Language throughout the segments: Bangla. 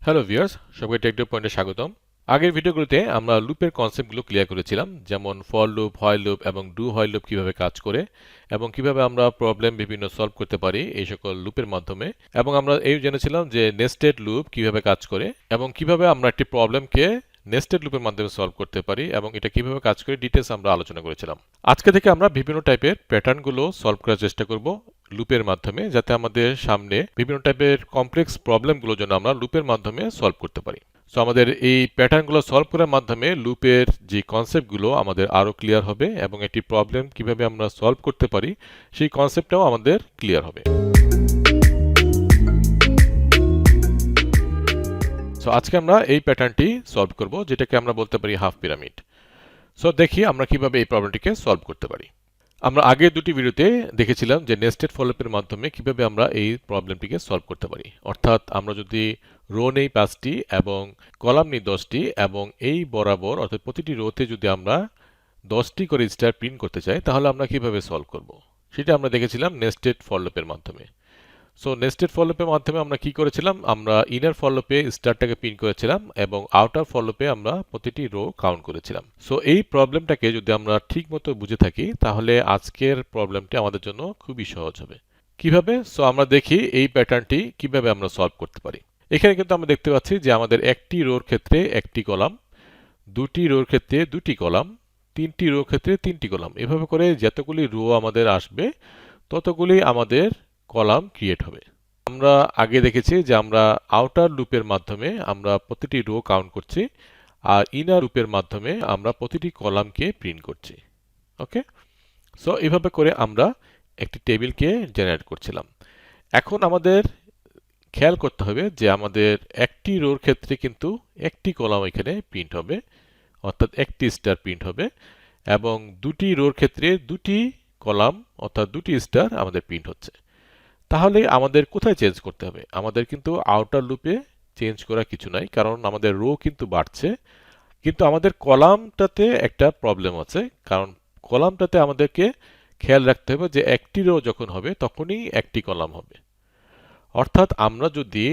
হ্যালো ভিউয়ার্স, সবাইকে টেক পয়েন্টে স্বাগতম। আগের ভিডিওগুলোতে আমরা লুপের কনসেপ্টগুলো ক্লিয়ার করেছিলাম, যেমন ফর লুপ, হোয়াইল লুপ এবং ডু হোয়াইল লুপ কিভাবে কাজ করে এবং কিভাবে আমরা প্রবলেম বিভিন্ন সলভ করতে পারি এই সকল লুপের মাধ্যমে। এবং আমরা এই জেনেছিলাম যে নেস্টেড লুপ কিভাবে কাজ করে এবং কিভাবে আমরা একটি প্রবলেমকে নেস্টেড লুপের মাধ্যমে সলভ করতে পারি এবং এটা কিভাবে কাজ করে ডিটেলস আমরা আলোচনা করেছিলাম। আজকে থেকে আমরা বিভিন্ন টাইপের প্যাটার্নগুলো সলভ করার চেষ্টা করব লুপের মাধ্যমে, যাতে আমাদের সামনে বিভিন্ন টাইপের কমপ্লেক্স প্রবলেমগুলো যেন আমরা লুপের মাধ্যমে সলভ করতে পারি। সো আমাদের এই প্যাটার্নগুলো সলভ করার মাধ্যমে লুপের যে কনসেপ্টগুলো আমাদের আরো ক্লিয়ার হবে এবং একটি প্রবলেম কিভাবে আমরা সলভ করতে পারি সেই কনসেপ্টটাও আমাদের ক্লিয়ার হবে। সো আজকে আমরা এই প্যাটার্নটি সলভ করব, যেটাকে আমরা বলতে পারি হাফ পিরামিড। সো দেখি আমরা কিভাবে এই প্রবলেমটিকে সলভ করতে পারি। আমরা আগের দুটি ভিডিওতে দেখেছিলাম যে নেস্টেড ফর লুপের মাধ্যমে কিভাবে আমরা এই প্রবলেমটিকে সলভ করতে পারি। অর্থাৎ আমরা যদি রো নেই 5টি এবং কলাম নেই 10টি এবং এই বরাবর অর্থাৎ প্রতিটি রোতে যদি আমরা 10টি করে স্টার প্রিন্ট করতে চাই, তাহলে আমরা কিভাবে সলভ করব সেটা আমরা দেখেছিলাম নেস্টেড ফর লুপের মাধ্যমে। সো নেস্টেড ফর লুপের মাধ্যমে আমরা কি করেছিলাম, আমরা ইনার ফর লুপে স্টারটাকে প্রিন্ট করেছিলাম এবং আউটার ফর লুপে আমরা প্রতিটি রো কাউন্ট করেছিলাম। সো এই প্রবলেমটাকে যদি আমরা ঠিকমতো বুঝে থাকি, তাহলে আজকের প্রবলেমটি আমাদের জন্য খুবই সহজ হবে। কিভাবে? সো আমরা দেখি এই প্যাটার্নটি কিভাবে আমরা সলভ করতে পারি। এখানে কিন্তু আমরা দেখতে পাচ্ছি যে আমাদের একটি রোর ক্ষেত্রে একটি কলাম, দুটি রোর ক্ষেত্রে দুটি কলাম, তিনটি রোর ক্ষেত্রে তিনটি কলাম, এভাবে করে যতগুলি রো আমাদের আসবে ততগুলি আমাদের কলাম ক্রিয়েট হবে। আমরা আগে দেখেছি যে আমরা আউটার লুপের মাধ্যমে আমরা প্রতিটি রো কাউন্ট করছি আর ইনার লুপের মাধ্যমে আমরা প্রতিটি কলামকে প্রিন্ট করছি। ওকে, সো এভাবে করে আমরা একটি টেবিলকে জেনারেট করছিলাম। এখন আমাদের খেয়াল করতে হবে যে আমাদের একটি রোর ক্ষেত্রে কিন্তু একটি কলাম এখানে প্রিন্ট হবে, অর্থাৎ একটি স্টার প্রিন্ট হবে, এবং দুটি রোর ক্ষেত্রে দুটি কলাম অর্থাৎ দুটি স্টার আমাদের প্রিন্ট হচ্ছে। তাহলে আমাদের কোথায় চেঞ্জ করতে হবে? আমাদের কিন্তু আউটার লুপে চেঞ্জ করা কিছু নাই, কারণ আমাদের রো কিন্তু বাড়ছে, কিন্তু আমাদের কলামটাতে একটা প্রবলেম আছে। কারণ কলামটাতে আমাদেরকে খেয়াল রাখতে হবে যে একটি রো যখন হবে তখনই একটি কলাম হবে। অর্থাৎ আমরা যদি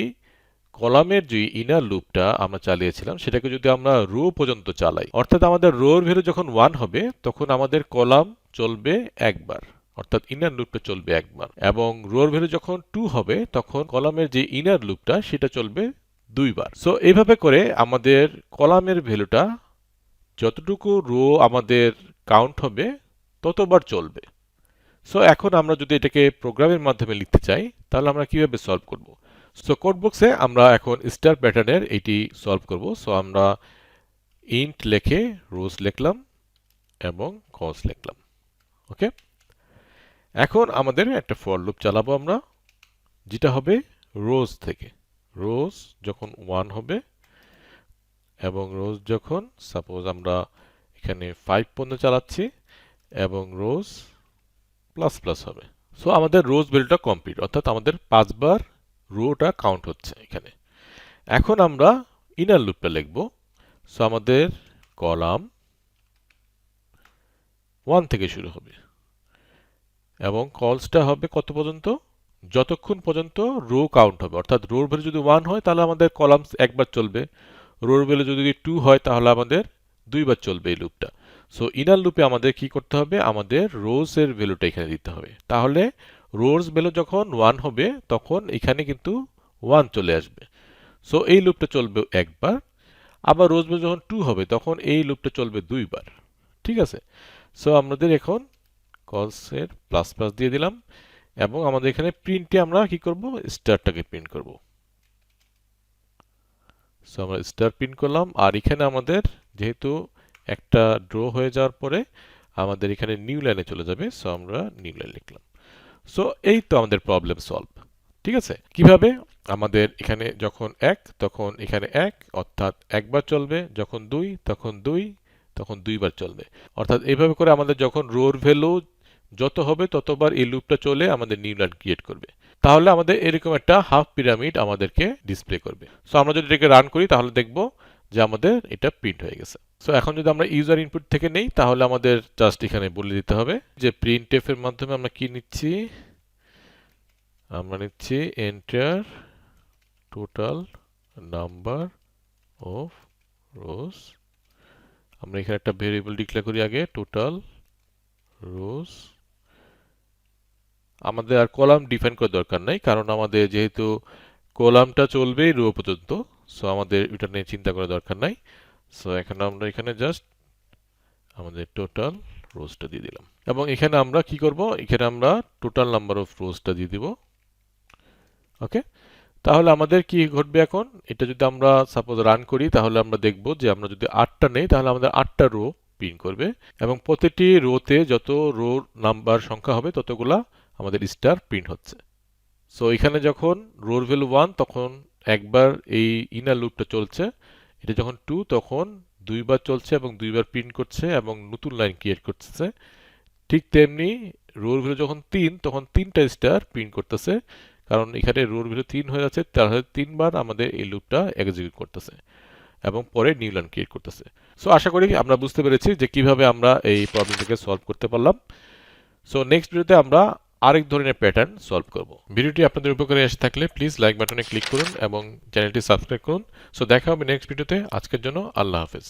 কলামের যে ইনার লুপটা আমরা চালিয়েছিলাম সেটাকে যদি আমরা রো পর্যন্ত চালাই, অর্থাৎ আমাদের রোর ভ্যালু যখন 1 হবে তখন আমাদের কলাম চলবে একবার, অর্থাৎ ইনার লুপটা চলবে একবার, এবং রোর ভ্যালু যখন 2 হবে তখন কলামের যে ইনার লুপটা সেটা চলবে দুইবার। সো এইভাবে করে আমাদের কলামের ভ্যালুটা যতটুকু রো আমাদের কাউন্ট হবে ততবার চলবে। সো এখন আমরা যদি এটাকে প্রোগ্রামের মাধ্যমে লিখতে চাই, তাহলে আমরা কিভাবে সলভ করব? সো কোড বক্সে আমরা এখন স্টার প্যাটার্নের এটি সলভ করব। সো আমরা ইন্ট লিখে রোজ লিখলাম এবং কলস লিখলাম। ওকে, এখন আমাদের একটা ফর লুপ চালাবো আমরা, যেটা হবে রোজ থেকে। রোজ যখন 1 হবে এবং রোজ যখন সাপোজ আমরা এখানে 5 পর্যন্ত চালাচ্ছি এবং রোজ প্লাস প্লাস হবে। সো আমাদের রোজ ভ্যালুটা কমপ্লিট, অর্থাৎ আমাদের 5 বার রোটা কাউন্ট হচ্ছে এখানে। এখন আমরা ইনার লুপটা লিখব। সো আমাদের কলাম 1 থেকে শুরু হবে এবং কলসটা হবে কত পর্যন্ত? যতক্ষণ পর্যন্ত রো কাউন্ট হবে, অর্থাৎ রোর ভ্যালু যদি 1 হয় তাহলে আমাদের কলামস একবার চলবে, রোর ভ্যালু যদি 2 হয় তাহলে আমাদের দুইবার চলবে এই লুপটা। সো ইনার লুপে আমাদের কি করতে হবে? আমাদের রোজ এর ভ্যালুটা এখানে দিতে হবে। তাহলে রোজ ভ্যালু যখন 1 হবে তখন এখানে কিন্তু 1 চলে আসবে। সো এই লুপটা চলবে একবার। আবার রোজ ভ্যালু যখন 2 হবে তখন এই লুপটা চলবে দুইবার। ঠিক আছে? সো আমাদের এখন কলসের প্লাস প্লাস দিয়ে দিলাম এবং আমাদের এখানে প্রিন্টে আমরা কি করব? স্টারটাকে প্রিন্ট করব। সো আমরা স্টার প্রিন্ট করলাম আর এখানে আমাদের যেহেতু একটা ড্র হয়ে যাওয়ার পরে আমাদের এখানে নিউ লাইনে চলে যাবে, সো আমরা নিউ লাইন লিখলাম। সো এই তো আমাদের প্রবলেম সলভ। ঠিক আছে? কিভাবে? আমাদের এখানে যখন 1 তখন এখানে 1, অর্থাৎ একবার চলবে, যখন 2 তখন 2, তখন দুইবার চলবে। অর্থাৎ এইভাবে করে আমাদের যখন রোর ভ্যালু যত হবে ততবার এই লুপটা চলে আমাদের নিউ লাইন ক্রিয়েট করবে। তাহলে আমাদের এরকম একটা হাফ পিরামিড আমাদেরকে ডিসপ্লে করবে। সো আমরা যদি এটাকে রান করি তাহলে দেখব যে আমাদের এটা প্রিন্ট হয়ে গেছে। সো এখন যদি আমরা ইউজার ইনপুট থেকে নেই তাহলে আমাদের জাস্ট এখানে বলে দিতে হবে যে প্রিন্টএফ এর মাধ্যমে আমরা কি নিচ্ছি? আমরা নিচ্ছি enter total number of rose. আমরা এখানে একটা ভেরিয়েবল ডিক্লেয়ার করি আগে, টোটাল রোজ। আমাদের আর কলাম ডিফাইন করার দরকার নাই, কারণ আমাদের যেহেতু কলামটা চলবে রো পর্যন্ত, সো আমাদের এটা নিয়ে চিন্তা করার দরকার নাই। সো এখন আমরা এখানে জাস্ট আমাদের টোটাল রোজটা দিয়ে দিলাম, এবং এখানে আমরা কি করব, এখানে আমরা টোটাল নাম্বার অফ রোজটা দিয়ে দিব। ওকে, তাহলে আমাদের কি ঘটবে এখন, এটা যদি আমরা সাপোজ রান করি তাহলে আমরা দেখব যে আমরা যদি 8টা নেই তাহলে আমাদের 8টা রো প্রিন্ট করবে, এবং প্রতিটি রোতে যত রো নাম্বার সংখ্যা হবে ততগুলা আমাদের স্টার প্রিন্ট হচ্ছে। সো এখানে যখন রোর ভ্যালু 1 তখন একবার এই ইনার লুপটা চলছে, এটা যখন 2 তখন দুইবার চলছে এবং দুইবার প্রিন্ট করছে এবং নতুন লাইন ক্রিয়েট করতেছে। ঠিক তেমনি রোর ভ্যালু যখন 3 তখন 3টা স্টার প্রিন্ট করতেছে, কারণ এখানে রোর ভ্যালু 3 হয়ে যাচ্ছে, তাহলে 3বার আমাদের এই লুপটা এক্সিকিউট করতেছে এবং পরে নিউ লাইন ক্রিয়েট করতেছে। সো আশা করি আমরা বুঝতে পেরেছি যে কিভাবে আমরা এই প্রবলেমটাকে সলভ করতে পারলাম। সো নেক্সট ভিডিওতে আমরা আরেক ধরনের প্যাটার্ন সলভ করব। ভিডিওটি আপনাদের উপকারে এসে থাকলে প্লিজ লাইক বাটনে ক্লিক করুন এবং চ্যানেলটি সাবস্ক্রাইব করুন। সো দেখা হবে নেক্সট ভিডিওতে। আজকের জন্য আল্লাহ হাফেজ।